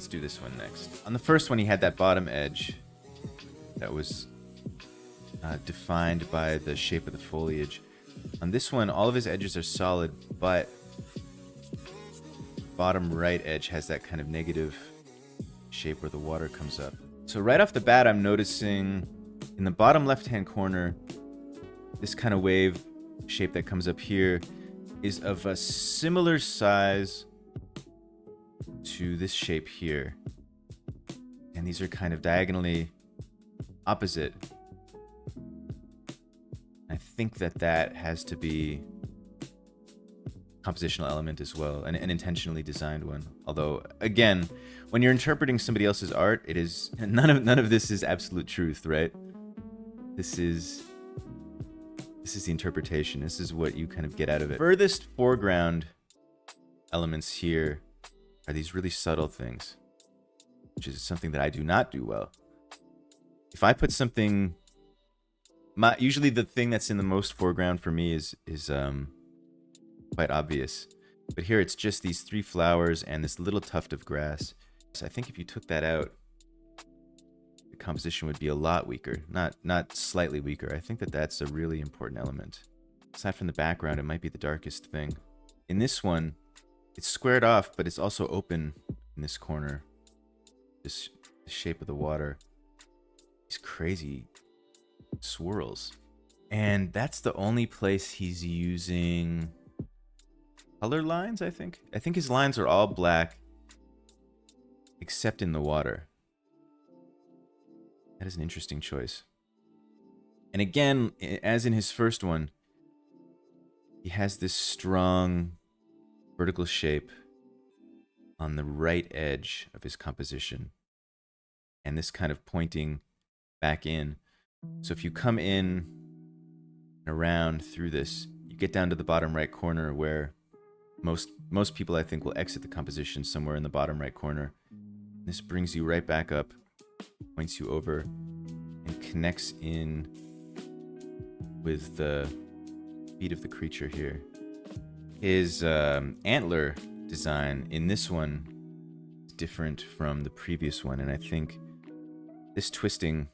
Let's do this one next. On the first one, he had that bottom edge that was defined by the shape of the foliage. On this one, all of his edges are solid, but bottom right edge has that kind of negative shape where the water comes up. So right off the bat, I'm noticing in the bottom left-hand corner, this kind of wave shape that comes up here is of a similar size to this shape here. And these are kind of diagonally opposite. I think that that has to be a compositional element as well, an intentionally designed one. Although, again, when you're interpreting somebody else's art, it is none of this is absolute truth, right? This is the interpretation. This is what you kind of get out of it. Furthest foreground elements here are these really subtle things, which is something that I do not do well. If I put something, usually the thing that's in the most foreground for me is quite obvious. But here it's just these three flowers and this little tuft of grass. So I think if you took that out, the composition would be a lot weaker, not slightly weaker. I think that that's a really important element. Aside from the background, it might be the darkest thing. In this one, it's squared off, but it's also open in this corner. The shape of the water. These crazy swirls. And that's the only place he's using color lines, I think. I think his lines are all black, except in the water. That is an interesting choice. And again, as in his first one, he has this strong vertical shape on the right edge of his composition. And this kind of pointing back in. So if you come in and around through this, you get down to the bottom right corner where most people, I think, will exit the composition somewhere in the bottom right corner. This brings you right back up, points you over, and connects in with the feet of the creature here. His antler design in this one is different from the previous one, and I think this twisting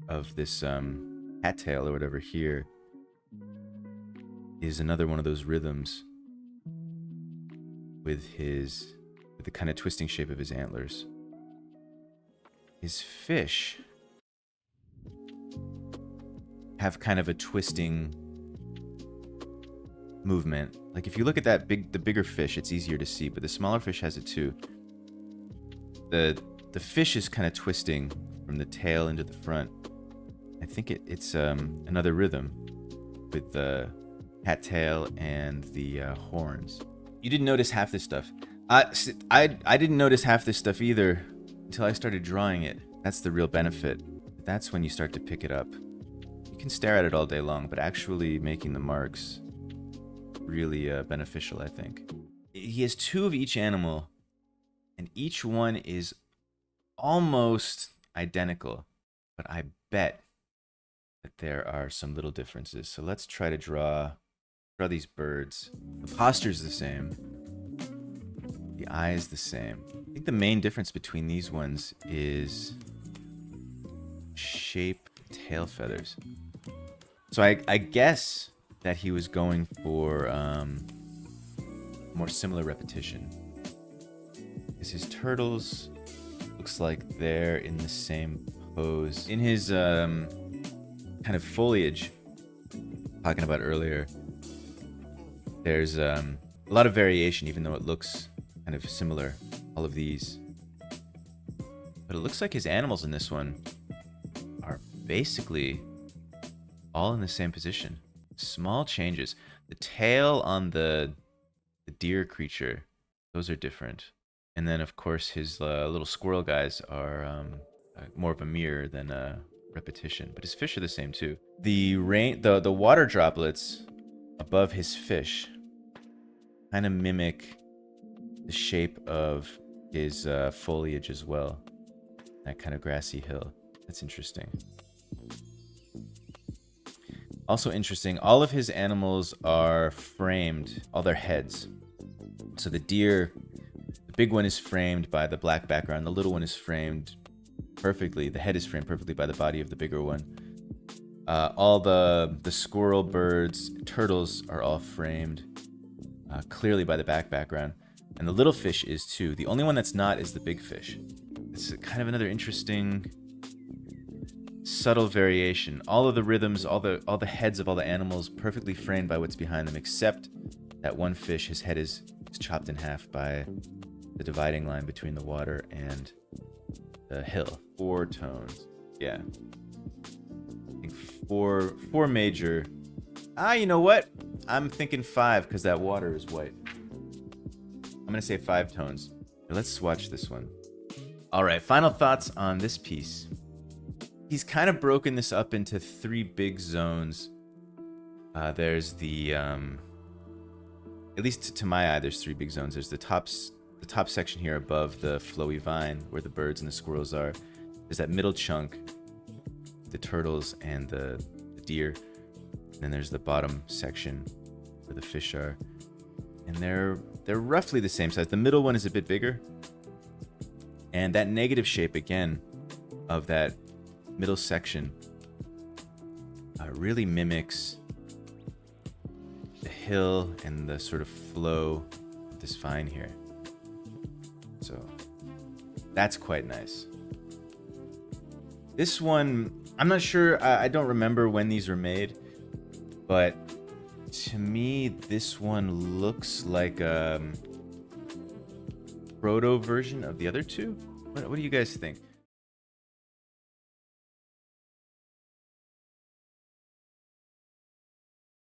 of this cattail or whatever here is another one of those rhythms with the kind of twisting shape of his antlers. His fish have kind of a twisting movement. Like if you look at the bigger fish, it's easier to see, but the smaller fish has it too. The fish is kind of twisting from the tail into the front. I think it's another rhythm with the cattail and the horns. You didn't notice half this stuff. I didn't notice half this stuff either until I started drawing it. That's the real benefit. That's when you start to pick it up. You can stare at it all day long, but actually making the marks really beneficial, I think. He has two of each animal, and each one is almost identical, but I bet that there are some little differences. So let's try to draw these birds. The posture's the same. The eye is the same. I think the main difference between these ones is shape, tail feathers. So I guess that he was going for more similar repetition. Because his turtles looks like they're in the same pose. In his kind of foliage, talking about earlier, there's a lot of variation, even though it looks kind of similar, all of these. But it looks like his animals in this one are basically all in the same position. Small changes. The tail on the deer creature, those are different. And then, of course, his little squirrel guys are more of a mirror than a repetition. But his fish are the same too. The water droplets above his fish kind of mimic the shape of his foliage as well. That kind of grassy hill. That's interesting. Also interesting, all of his animals are framed, all their heads. So the deer, the big one is framed by the black background. The little one is framed perfectly. The head is framed perfectly by the body of the bigger one. All the squirrel, birds, turtles are all framed clearly by the background. And the little fish is too. The only one that's not is the big fish. It's kind of another interesting, subtle variation. All of the rhythms, all the heads of all the animals perfectly framed by what's behind them, except that one fish, his head is chopped in half by the dividing line between the water and the hill. 4 tones. Yeah. I think four major. You know what? I'm thinking 5 because that water is white. I'm going to say 5 tones. Let's swatch this one. All right, final thoughts on this piece. He's kind of broken this up into 3 big zones. There's the, at least to my eye, there's 3 big zones. There's the top section here above the flowy vine where the birds and the squirrels are. There's that middle chunk, the turtles and the deer. And then there's the bottom section where the fish are. And they're roughly the same size. The middle one is a bit bigger. And that negative shape, again, of that middle section really mimics the hill and the sort of flow of this vine here. So that's quite nice. This one, I'm not sure. I don't remember when these were made. But to me, this one looks like a proto version of the other 2. What do you guys think?